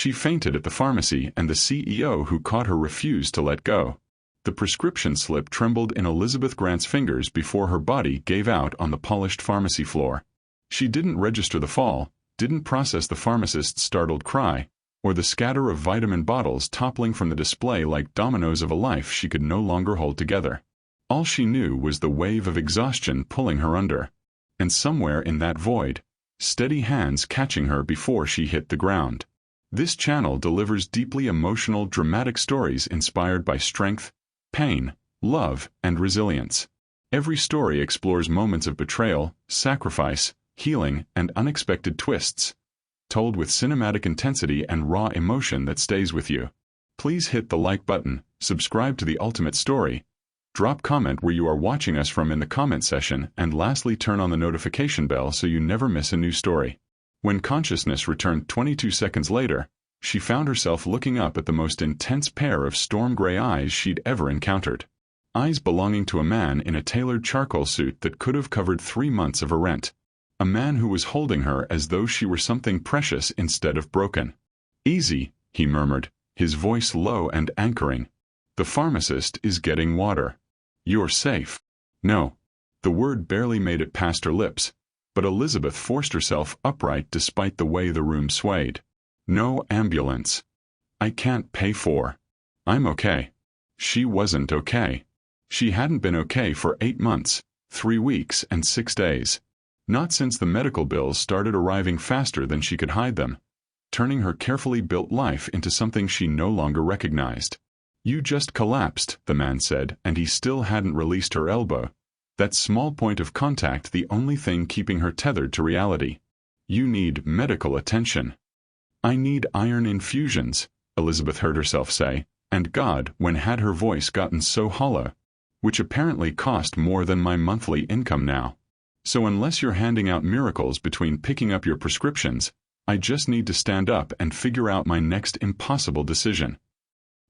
She fainted at the pharmacy, and the CEO who caught her refused to let go. The prescription slip trembled in Elizabeth Grant's fingers before her body gave out on the polished pharmacy floor. She didn't register the fall, didn't process the pharmacist's startled cry, or the scatter of vitamin bottles toppling from the display like dominoes of a life she could no longer hold together. All she knew was the wave of exhaustion pulling her under. And somewhere in that void, steady hands catching her before she hit the ground. This channel delivers deeply emotional, dramatic stories inspired by strength, pain, love, and resilience. Every story explores moments of betrayal, sacrifice, healing, and unexpected twists, told with cinematic intensity and raw emotion that stays with you. Please hit the like button, subscribe to The Ultimate Story, drop comment where you are watching us from in the comment section, and lastly turn on the notification bell so you never miss a new story. When consciousness returned 22 seconds later, she found herself looking up at the most intense pair of storm gray eyes she'd ever encountered. Eyes belonging to a man in a tailored charcoal suit that could have covered 3 months of her rent. A man who was holding her as though she were something precious instead of broken. "Easy," he murmured, his voice low and anchoring. "The pharmacist is getting water. You're safe." No. The word barely made it past her lips, but Elizabeth forced herself upright despite the way the room swayed. "No ambulance. I can't pay for. I'm okay." She wasn't okay. She hadn't been okay for 8 months, 3 weeks, and 6 days. Not since the medical bills started arriving faster than she could hide them, turning her carefully built life into something she no longer recognized. "You just collapsed," the man said, and he still hadn't released her elbow. That small point of contact, the only thing keeping her tethered to reality. "You need medical attention." "I need iron infusions," Elizabeth heard herself say, and God, when had her voice gotten so hollow? "Which apparently cost more than my monthly income now. So unless you're handing out miracles between picking up your prescriptions, I just need to stand up and figure out my next impossible decision."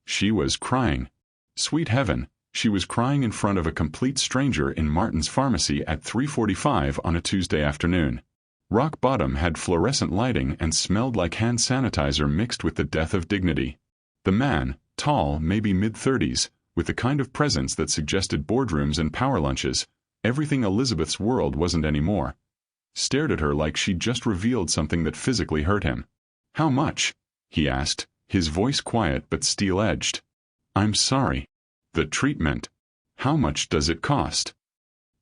She was crying. Sweet heaven, she was crying in front of a complete stranger in Martin's pharmacy at 3:45 on a Tuesday afternoon. Rock Bottom had fluorescent lighting and smelled like hand sanitizer mixed with the death of dignity. The man, tall, maybe mid-30s, with the kind of presence that suggested boardrooms and power lunches, everything Elizabeth's world wasn't anymore, stared at her like she'd just revealed something that physically hurt him. "How much?" he asked, his voice quiet but steel-edged. "I'm sorry." "The treatment. How much does it cost?"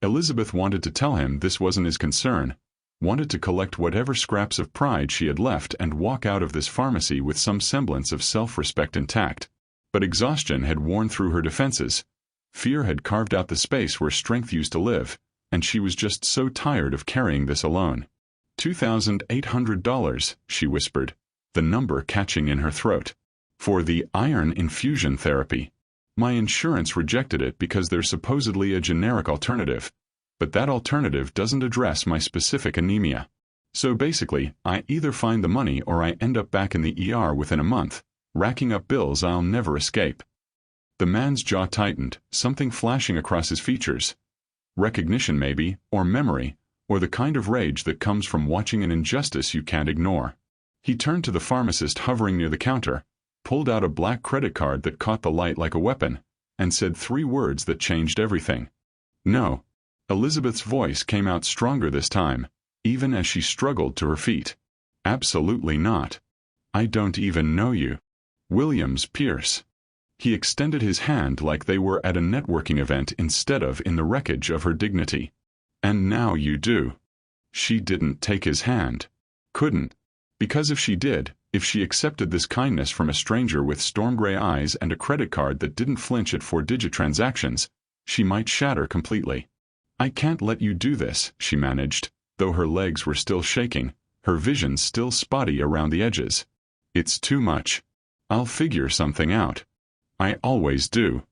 Elizabeth wanted to tell him this wasn't his concern, wanted to collect whatever scraps of pride she had left and walk out of this pharmacy with some semblance of self-respect intact. But exhaustion had worn through her defenses. Fear had carved out the space where strength used to live, and she was just so tired of carrying this alone. $2,800, she whispered, the number catching in her throat. "For the iron infusion therapy. My insurance rejected it because there's supposedly a generic alternative, but that alternative doesn't address my specific anemia. So basically, I either find the money or I end up back in the ER within a month, racking up bills I'll never escape." The man's jaw tightened, something flashing across his features. Recognition maybe, or memory, or the kind of rage that comes from watching an injustice you can't ignore. He turned to the pharmacist hovering near the counter, pulled out a black credit card that caught the light like a weapon, and said 3 words that changed everything. "No." Elizabeth's voice came out stronger this time, even as she struggled to her feet. "Absolutely not. I don't even know you. Williams Pierce." He extended his hand like they were at a networking event instead of in the wreckage of her dignity. "And now you do." She didn't take his hand. Couldn't. Because if she did, if she accepted this kindness from a stranger with storm gray eyes and a credit card that didn't flinch at 4-digit transactions, she might shatter completely. "I can't let you do this," she managed, though her legs were still shaking, her vision still spotty around the edges. "It's too much. I'll figure something out. I always do."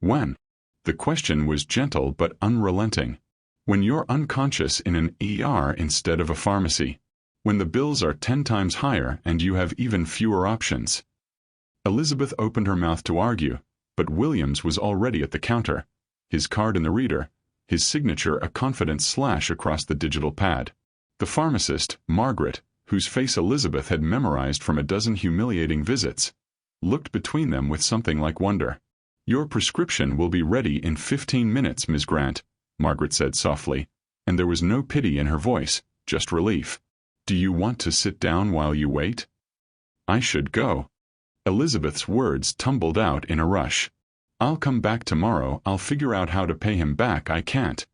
"When?" The question was gentle but unrelenting. "When you're unconscious in an ER instead of a pharmacy. When the bills are 10 times higher and you have even fewer options." Elizabeth opened her mouth to argue, but Williams was already at the counter, his card in the reader, his signature a confident slash across the digital pad. The pharmacist, Margaret, whose face Elizabeth had memorized from a dozen humiliating visits, looked between them with something like wonder. "Your prescription will be ready in 15 minutes, Ms. Grant," Margaret said softly, and there was no pity in her voice, just relief. "Do you want to sit down while you wait?" "I should go." Elizabeth's words tumbled out in a rush. "I'll come back tomorrow. I'll figure out how to pay him back. I can't."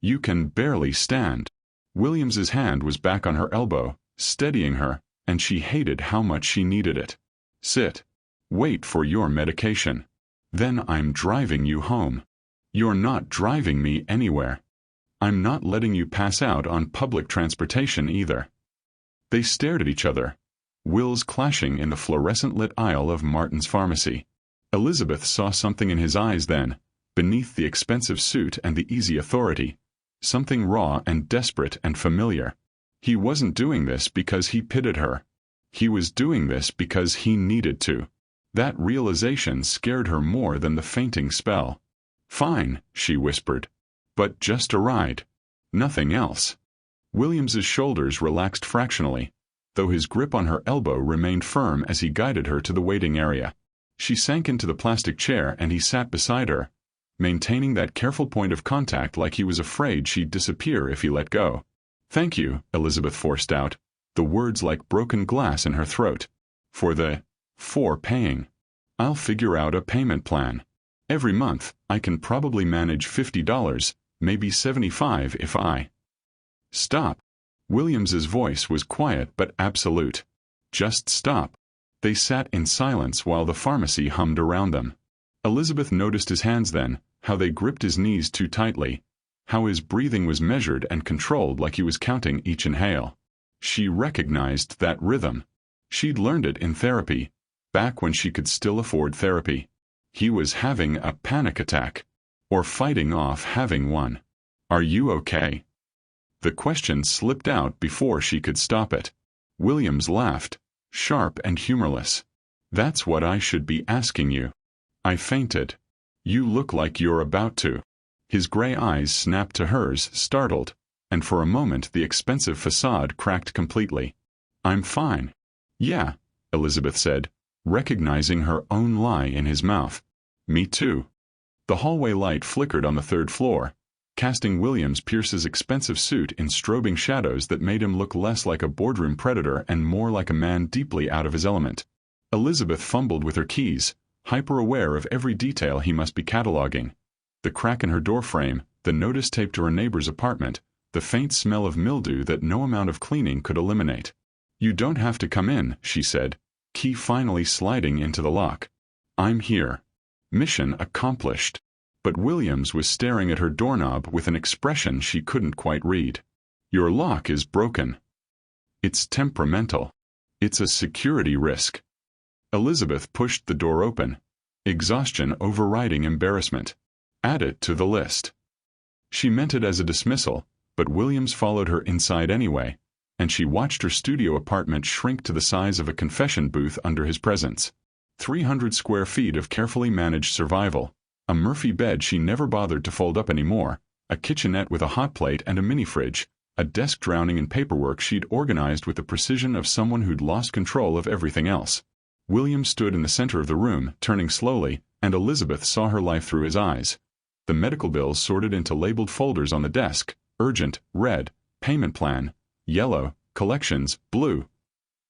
"You can barely stand." Williams's hand was back on her elbow, steadying her, and she hated how much she needed it. "Sit. Wait for your medication. Then I'm driving you home." "You're not driving me anywhere. I'm not letting you pass out on public transportation either." They stared at each other, wills clashing in the fluorescent-lit aisle of Martin's pharmacy. Elizabeth saw something in his eyes then, beneath the expensive suit and the easy authority, something raw and desperate and familiar. He wasn't doing this because he pitied her. He was doing this because he needed to. That realization scared her more than the fainting spell. "Fine," she whispered. "But just a ride. Nothing else." Williams's shoulders relaxed fractionally, though his grip on her elbow remained firm as he guided her to the waiting area. She sank into the plastic chair and he sat beside her, maintaining that careful point of contact like he was afraid she'd disappear if he let go. "Thank you," Elizabeth forced out, the words like broken glass in her throat. For paying. I'll figure out a payment plan. Every month, I can probably manage $50, maybe $75 if I..." "Stop." Williams's voice was quiet but absolute. "Just stop." They sat in silence while the pharmacy hummed around them. Elizabeth noticed his hands then, how they gripped his knees too tightly, how his breathing was measured and controlled like he was counting each inhale. She recognized that rhythm. She'd learned it in therapy, back when she could still afford therapy. He was having a panic attack, or fighting off having one. "Are you okay?" The question slipped out before she could stop it. Williams laughed, sharp and humorless. "That's what I should be asking you." "I fainted." "You look like you're about to." His gray eyes snapped to hers, startled, and for a moment the expensive facade cracked completely. "I'm fine." "Yeah," Elizabeth said, recognizing her own lie in his mouth. "Me too." The hallway light flickered on the third floor, casting Williams Pierce's expensive suit in strobing shadows that made him look less like a boardroom predator and more like a man deeply out of his element. Elizabeth fumbled with her keys, hyper-aware of every detail he must be cataloging. The crack in her doorframe, the notice taped to her neighbor's apartment, the faint smell of mildew that no amount of cleaning could eliminate. "You don't have to come in," she said, key finally sliding into the lock. "I'm here." Mission accomplished. But Williams was staring at her doorknob with an expression she couldn't quite read. "Your lock is broken." "It's temperamental. It's a security risk." Elizabeth pushed the door open, exhaustion overriding embarrassment. "Add it to the list." She meant it as a dismissal, but Williams followed her inside anyway, and she watched her studio apartment shrink to the size of a confession booth under his presence. 300 square feet of carefully managed survival, a Murphy bed she never bothered to fold up anymore, a kitchenette with a hot plate and a mini-fridge, a desk drowning in paperwork she'd organized with the precision of someone who'd lost control of everything else. William stood in the center of the room, turning slowly, and Elizabeth saw her life through his eyes. The medical bills sorted into labeled folders on the desk, urgent, red, payment plan, yellow, collections, blue.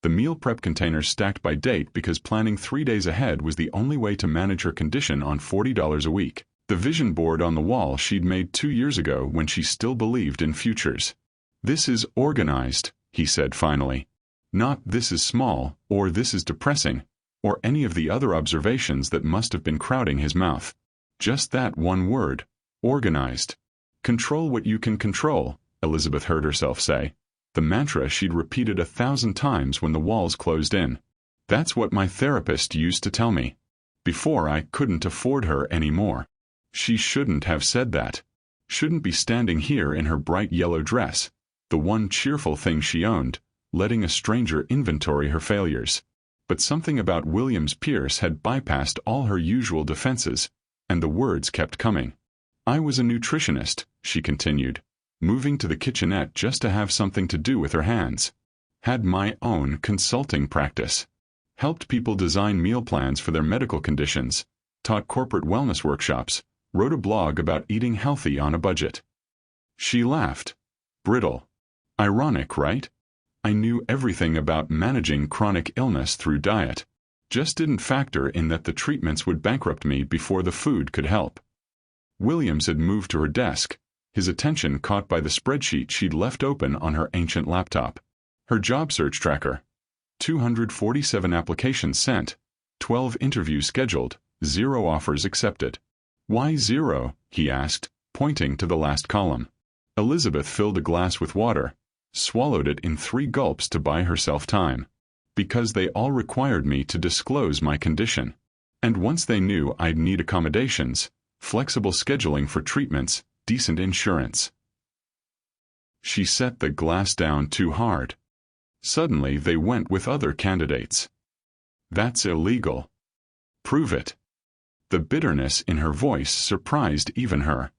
The meal prep containers stacked by date because planning 3 days ahead was the only way to manage her condition on $40 a week. The vision board on the wall she'd made 2 years ago when she still believed in futures. "This is organized," he said finally. "Not this is small, or this is depressing, or any of the other observations that must have been crowding his mouth. Just that one word, organized. Control what you can control," Elizabeth heard herself say, the mantra she'd repeated 1,000 times when the walls closed in. "That's what my therapist used to tell me. Before I couldn't afford her anymore." She shouldn't have said that. Shouldn't be standing here in her bright yellow dress, the one cheerful thing she owned, letting a stranger inventory her failures. But something about Williams Pierce had bypassed all her usual defenses, and the words kept coming. "I was a nutritionist," she continued. moving to the kitchenette just to have something to do with her hands. Had my own consulting practice. Helped people design meal plans for their medical conditions, taught corporate wellness workshops, wrote a blog about eating healthy on a budget. She laughed. Brittle. Ironic, right? I knew everything about managing chronic illness through diet. Just didn't factor in that the treatments would bankrupt me before the food could help. Williams had moved to her desk, his attention caught by the spreadsheet she'd left open on her ancient laptop. Her job search tracker. 247 applications sent, 12 interviews scheduled, 0 offers accepted. Why 0? He asked, pointing to the last column. Elizabeth filled a glass with water, swallowed it in 3 gulps to buy herself time. Because they all required me to disclose my condition. And once they knew I'd need accommodations, flexible scheduling for treatments, decent insurance. She set the glass down too hard. Suddenly they went with other candidates. That's illegal. Prove it. The bitterness in her voice surprised even her.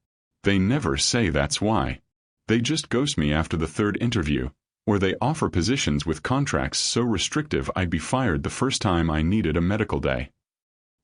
They never say that's why. They just ghost me after the 3rd interview, or they offer positions with contracts so restrictive I'd be fired the first time I needed a medical day.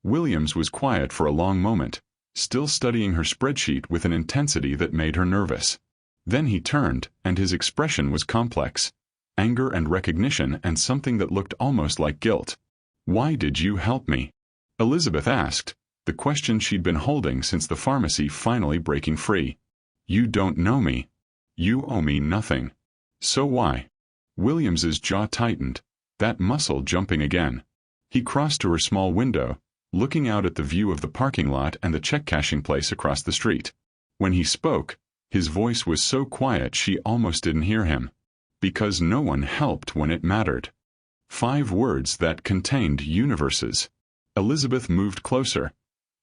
Williams was quiet for a long moment, still studying her spreadsheet with an intensity that made her nervous. Then he turned, and his expression was complex. Anger and recognition and something that looked almost like guilt. Why did you help me? Elizabeth asked, the question she'd been holding since the pharmacy finally breaking free. You don't know me. You owe me nothing. So why? Williams's jaw tightened, that muscle jumping again. He crossed to her small window, looking out at the view of the parking lot and the check-cashing place across the street. When he spoke, his voice was so quiet she almost didn't hear him. Because no one helped when it mattered. 5 words that contained universes. Elizabeth moved closer,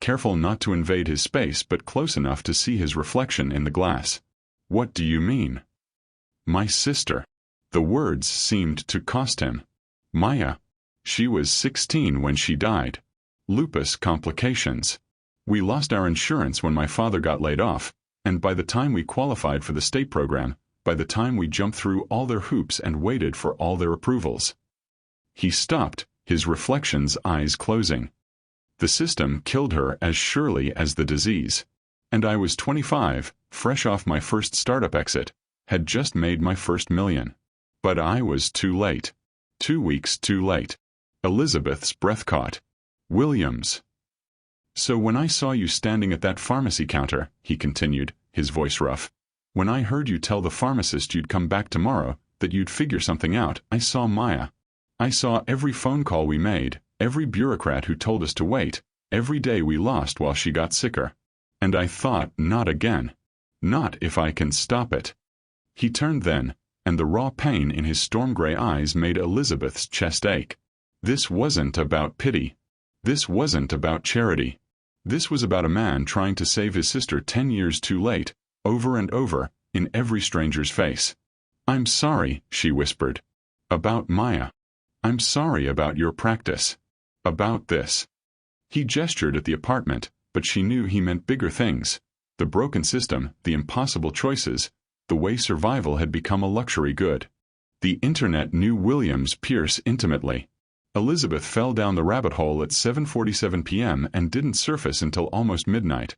careful not to invade his space but close enough to see his reflection in the glass. What do you mean? My sister. The words seemed to cost him. Maya. She was 16 when she died. Lupus complications. We lost our insurance when my father got laid off, and by the time we qualified for the state program, by the time we jumped through all their hoops and waited for all their approvals. He stopped, his reflection's eyes closing. The system killed her as surely as the disease. And I was 25, fresh off my first startup exit, had just made my first $1 million. But I was too late. 2 weeks too late. Elizabeth's breath caught. Williams. So when I saw you standing at that pharmacy counter, he continued, his voice rough, when I heard you tell the pharmacist you'd come back tomorrow, that you'd figure something out, I saw Maya. I saw every phone call we made, every bureaucrat who told us to wait, every day we lost while she got sicker. And I thought, not again. Not if I can stop it. He turned then, and the raw pain in his storm-gray eyes made Elizabeth's chest ache. This wasn't about pity. This wasn't about charity. This was about a man trying to save his sister 10 years too late, over and over, in every stranger's face. I'm sorry, she whispered. About Maya. I'm sorry about your practice. About this. He gestured at the apartment, but she knew he meant bigger things. The broken system, the impossible choices, the way survival had become a luxury good. The internet knew Williams Pierce intimately. Elizabeth fell down the rabbit hole at 7:47 p.m. and didn't surface until almost midnight,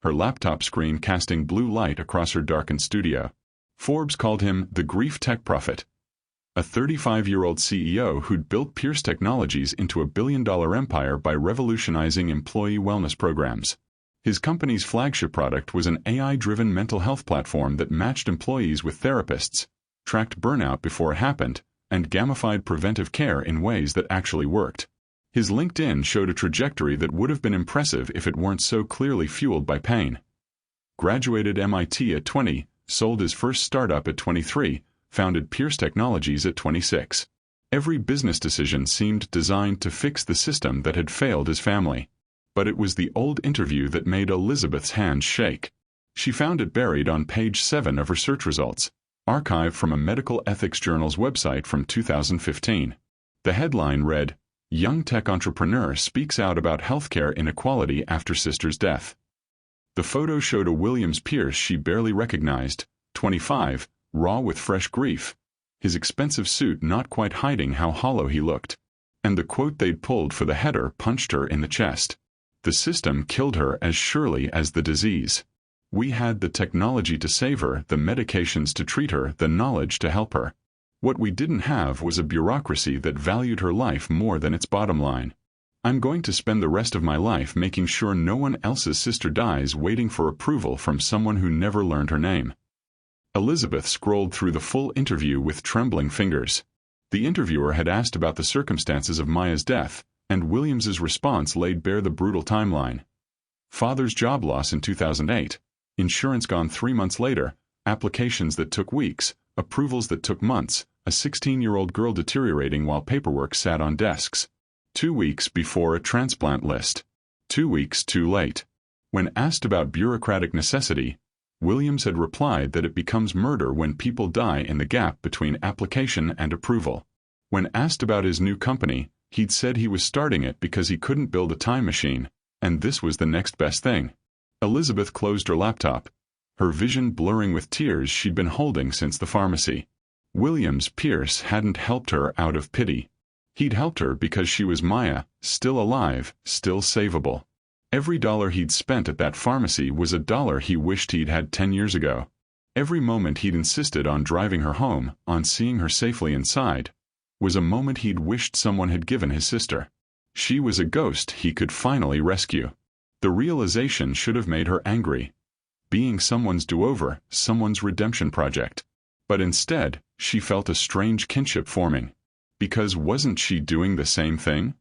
her laptop screen casting blue light across her darkened studio. Forbes called him the grief tech prophet, a 35-year-old CEO who'd built Pierce Technologies into a billion-dollar empire by revolutionizing employee wellness programs. His company's flagship product was an AI-driven mental health platform that matched employees with therapists, tracked burnout before it happened, and gamified preventive care in ways that actually worked. His LinkedIn showed a trajectory that would have been impressive if it weren't so clearly fueled by pain. Graduated MIT at 20, sold his first startup at 23, founded Pierce Technologies at 26. Every business decision seemed designed to fix the system that had failed his family. But it was the old interview that made Elizabeth's hands shake. She found it buried on page 7 of her search results, archived from a medical ethics journal's website from 2015. The headline read, "Young tech entrepreneur speaks out about healthcare inequality after sister's death." The photo showed a Williams Pierce she barely recognized, 25, raw with fresh grief, his expensive suit not quite hiding how hollow he looked. And the quote they'd pulled for the header punched her in the chest. The system killed her as surely as the disease. We had the technology to save her, the medications to treat her, the knowledge to help her. What we didn't have was a bureaucracy that valued her life more than its bottom line. I'm going to spend the rest of my life making sure no one else's sister dies waiting for approval from someone who never learned her name. Elizabeth scrolled through the full interview with trembling fingers. The interviewer had asked about the circumstances of Maya's death, and Williams's response laid bare the brutal timeline. Father's job loss in 2008, insurance gone 3 months later, applications that took weeks, approvals that took months, a 16-year-old girl deteriorating while paperwork sat on desks. 2 weeks before a transplant list. 2 weeks too late. When asked about bureaucratic necessity, Williams had replied that it becomes murder when people die in the gap between application and approval. When asked about his new company, he'd said he was starting it because he couldn't build a time machine, and this was the next best thing. Elizabeth closed her laptop, her vision blurring with tears she'd been holding since the pharmacy. Williams Pierce hadn't helped her out of pity. He'd helped her because she was Maya, still alive, still savable. Every dollar he'd spent at that pharmacy was a dollar he wished he'd had 10 years ago. Every moment he'd insisted on driving her home, on seeing her safely inside, was a moment he'd wished someone had given his sister. She was a ghost he could finally rescue. The realization should have made her angry. Being someone's do-over, someone's redemption project. But instead, she felt a strange kinship forming. Because wasn't she doing the same thing?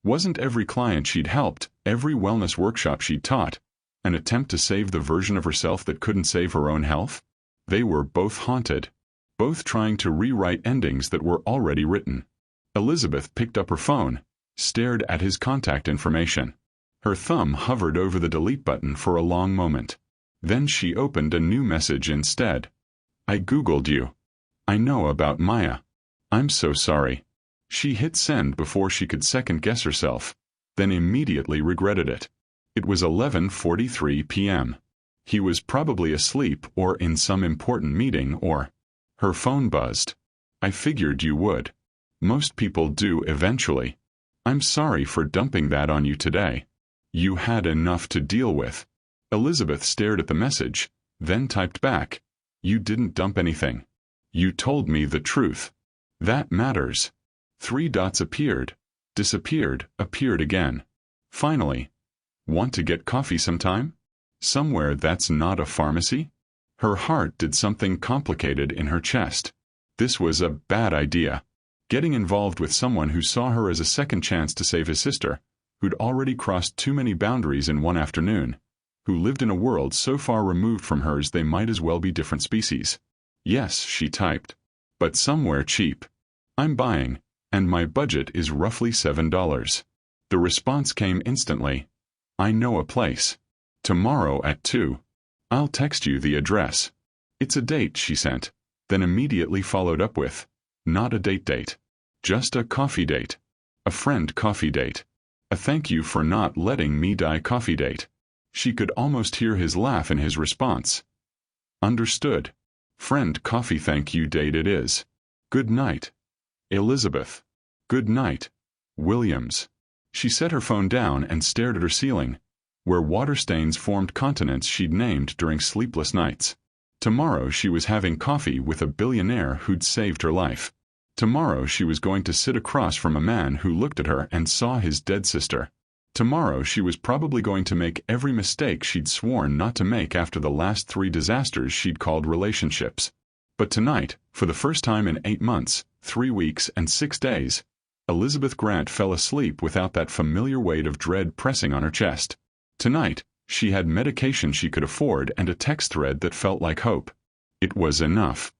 Wasn't every client she'd helped, every wellness workshop she'd taught, an attempt to save the version of herself that couldn't save her own health? They were both haunted. Both trying to rewrite endings that were already written. Elizabeth picked up her phone, stared at his contact information. Her thumb hovered over the delete button for a long moment. Then she opened a new message instead. I Googled you. I know about Maya. I'm so sorry. She hit send before she could second-guess herself, then immediately regretted it. It was 11:43 p.m. He was probably asleep or in some important meeting or... Her phone buzzed. I figured you would. Most people do eventually. I'm sorry for dumping that on you today. You had enough to deal with. Elizabeth stared at the message, then typed back. You didn't dump anything. You told me the truth. That matters. 3 dots appeared, disappeared, appeared again. Finally. Want to get coffee sometime? Somewhere that's not a pharmacy? Her heart did something complicated in her chest. This was a bad idea. Getting involved with someone who saw her as a second chance to save his sister, who'd already crossed too many boundaries in one afternoon, who lived in a world so far removed from hers they might as well be different species. Yes, she typed. But somewhere cheap. I'm buying, and my budget is roughly $7. The response came instantly. I know a place. Tomorrow at 2. I'll text you the address. It's a date, she sent, then immediately followed up with, not a date. Just a coffee date. A friend coffee date. A thank you for not letting me die coffee date. She could almost hear his laugh in his response. Understood. Friend coffee thank you date it is. Good night. Elizabeth. Good night. Williams. She set her phone down and stared at her ceiling, where water stains formed continents she'd named during sleepless nights. Tomorrow she was having coffee with a billionaire who'd saved her life. Tomorrow she was going to sit across from a man who looked at her and saw his dead sister. Tomorrow she was probably going to make every mistake she'd sworn not to make after the last 3 disasters she'd called relationships. But tonight, for the first time in 8 months, 3 weeks and 6 days, Elizabeth Grant fell asleep without that familiar weight of dread pressing on her chest. Tonight, she had medication she could afford and a text thread that felt like hope. It was enough.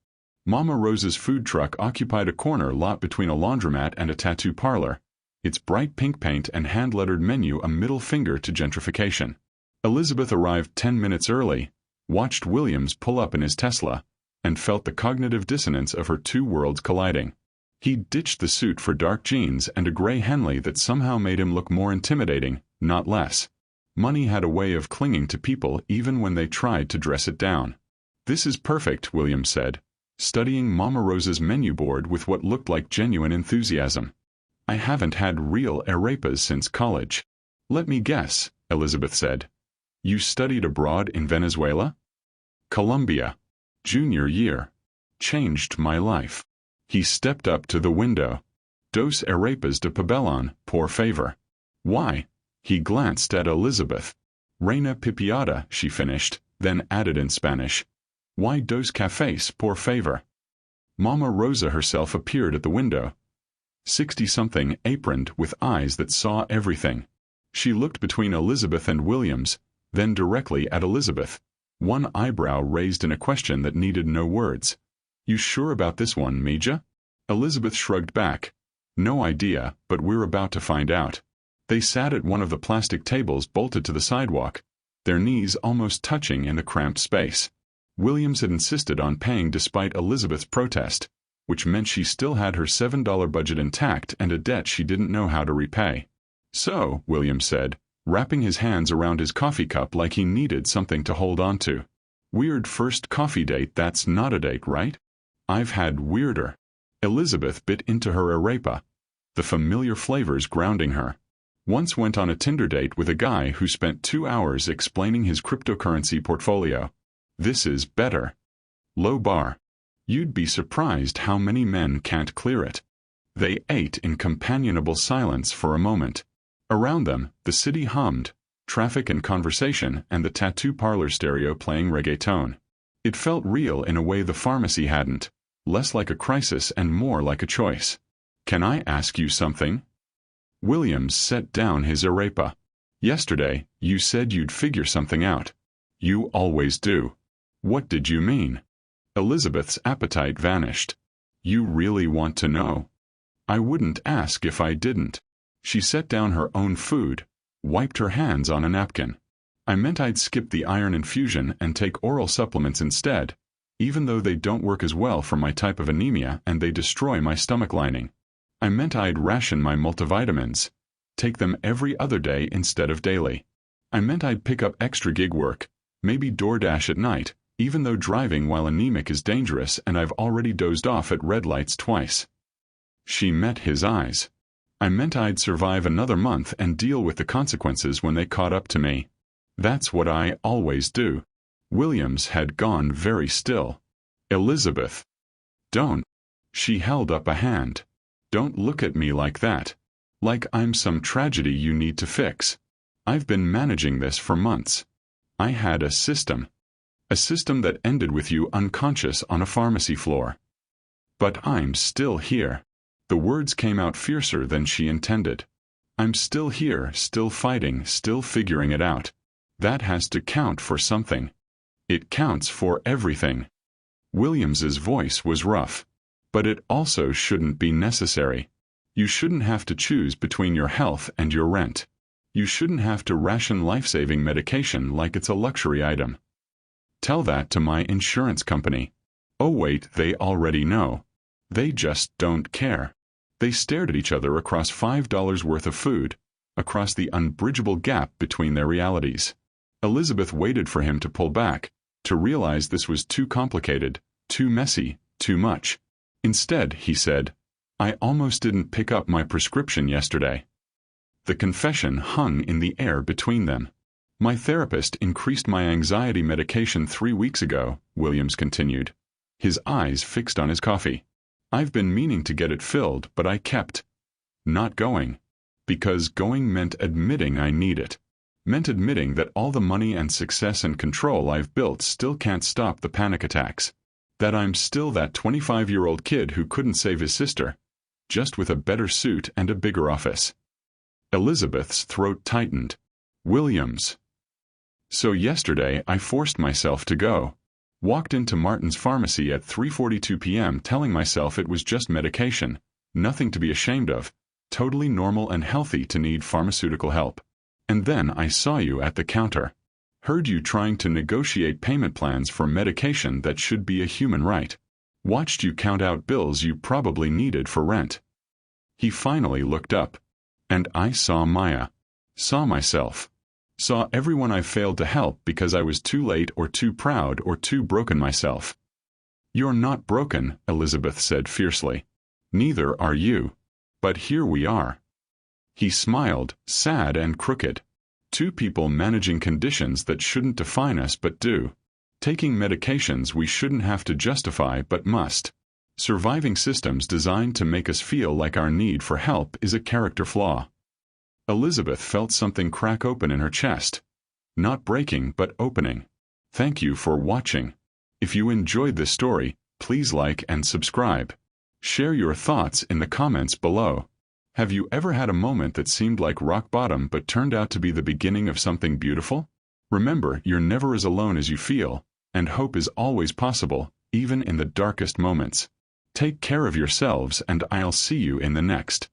Mama Rose's food truck occupied a corner lot between a laundromat and a tattoo parlor, its bright pink paint and hand-lettered menu a middle finger to gentrification. Elizabeth arrived 10 minutes early, watched Williams pull up in his Tesla, and felt the cognitive dissonance of her 2 worlds colliding. He ditched the suit for dark jeans and a gray Henley that somehow made him look more intimidating, not less. Money had a way of clinging to people even when they tried to dress it down. "This is perfect," Williams said, studying Mama Rosa's menu board with what looked like genuine enthusiasm. "I haven't had real arepas since college." "Let me guess," Elizabeth said. "You studied abroad in Venezuela?" "Colombia. Junior year. Changed my life." He stepped up to the window. "Dos arepas de pabellón, por favor." "Why?" He glanced at Elizabeth. "Reina pipiada," she finished, then added in Spanish. "Why dos cafés, por favor?" Mama Rosa herself appeared at the window. 60-something, aproned, with eyes that saw everything. She looked between Elizabeth and Williams, then directly at Elizabeth, one eyebrow raised in a question that needed no words. "You sure about this one, Meja?" Elizabeth shrugged back. "No idea, but we're about to find out." They sat at one of the plastic tables bolted to the sidewalk, their knees almost touching in the cramped space. Williams had insisted on paying despite Elizabeth's protest, which meant she still had her $7 budget intact and a debt she didn't know how to repay. "So," Williams said, wrapping his hands around his coffee cup like he needed something to hold on to. "Weird first coffee date, that's not a date, right?" "I've had weirder." Elizabeth bit into her arepa, the familiar flavors grounding her. "Once went on a Tinder date with a guy who spent 2 hours explaining his cryptocurrency portfolio. This is better. Low bar. You'd be surprised how many men can't clear it." They ate in companionable silence for a moment. Around them, the city hummed, traffic and conversation, and the tattoo parlor stereo playing reggaeton. It felt real in a way the pharmacy hadn't, less like a crisis and more like a choice. "Can I ask you something?" Williams set down his arepa. "Yesterday, you said you'd figure something out. You always do. What did you mean?" Elizabeth's appetite vanished. "You really want to know?" "I wouldn't ask if I didn't." She set down her own food, wiped her hands on a napkin. "I meant I'd skip the iron infusion and take oral supplements instead, even though they don't work as well for my type of anemia and they destroy my stomach lining. I meant I'd ration my multivitamins, take them every other day instead of daily. I meant I'd pick up extra gig work, maybe DoorDash at night, even though driving while anemic is dangerous and I've already dozed off at red lights twice." She met his eyes. "I meant I'd survive another month and deal with the consequences when they caught up to me. That's what I always do." Williams had gone very still. "Elizabeth. Don't." She held up a hand. "Don't look at me like that. Like I'm some tragedy you need to fix. I've been managing this for months. I had a system. A system that ended with you unconscious on a pharmacy floor. But I'm still here." The words came out fiercer than she intended. "I'm still here, still fighting, still figuring it out. That has to count for something. It counts for everything." Williams's voice was rough. "But it also shouldn't be necessary. You shouldn't have to choose between your health and your rent. You shouldn't have to ration life-saving medication like it's a luxury item." "Tell that to my insurance company." "Oh wait, they already know. They just don't care." They stared at each other across $5 worth of food, across the unbridgeable gap between their realities. Elizabeth waited for him to pull back, to realize this was too complicated, too messy, too much. Instead, he said, "I almost didn't pick up my prescription yesterday." The confession hung in the air between them. "My therapist increased my anxiety medication 3 weeks ago," Williams continued, his eyes fixed on his coffee. "I've been meaning to get it filled, but I kept not going. Because going meant admitting I need it. Meant admitting that all the money and success and control I've built still can't stop the panic attacks. That I'm still that 25-year-old kid who couldn't save his sister, just with a better suit and a bigger office." Elizabeth's throat tightened. "Williams. So yesterday I forced myself to go. Walked into Martin's pharmacy at 3:42 p.m. telling myself it was just medication, nothing to be ashamed of, totally normal and healthy to need pharmaceutical help. And then I saw you at the counter. Heard you trying to negotiate payment plans for medication that should be a human right. Watched you count out bills you probably needed for rent." He finally looked up. "And I saw Maya. Saw myself. Saw everyone I failed to help because I was too late or too proud or too broken myself. You're not broken, Elizabeth said fiercely. Neither are you. But here we are. He smiled, sad and crooked. Two people managing conditions that shouldn't define us but do. Taking medications we shouldn't have to justify but must. Surviving systems designed to make us feel like our need for help is a character flaw. Elizabeth felt something crack open in her chest. Not breaking but opening. Thank you for watching. If you enjoyed this story, please like and subscribe. Share your thoughts in the comments below. Have you ever had a moment that seemed like rock bottom but turned out to be the beginning of something beautiful? Remember, you're never as alone as you feel, and hope is always possible, even in the darkest moments. Take care of yourselves and I'll see you in the next.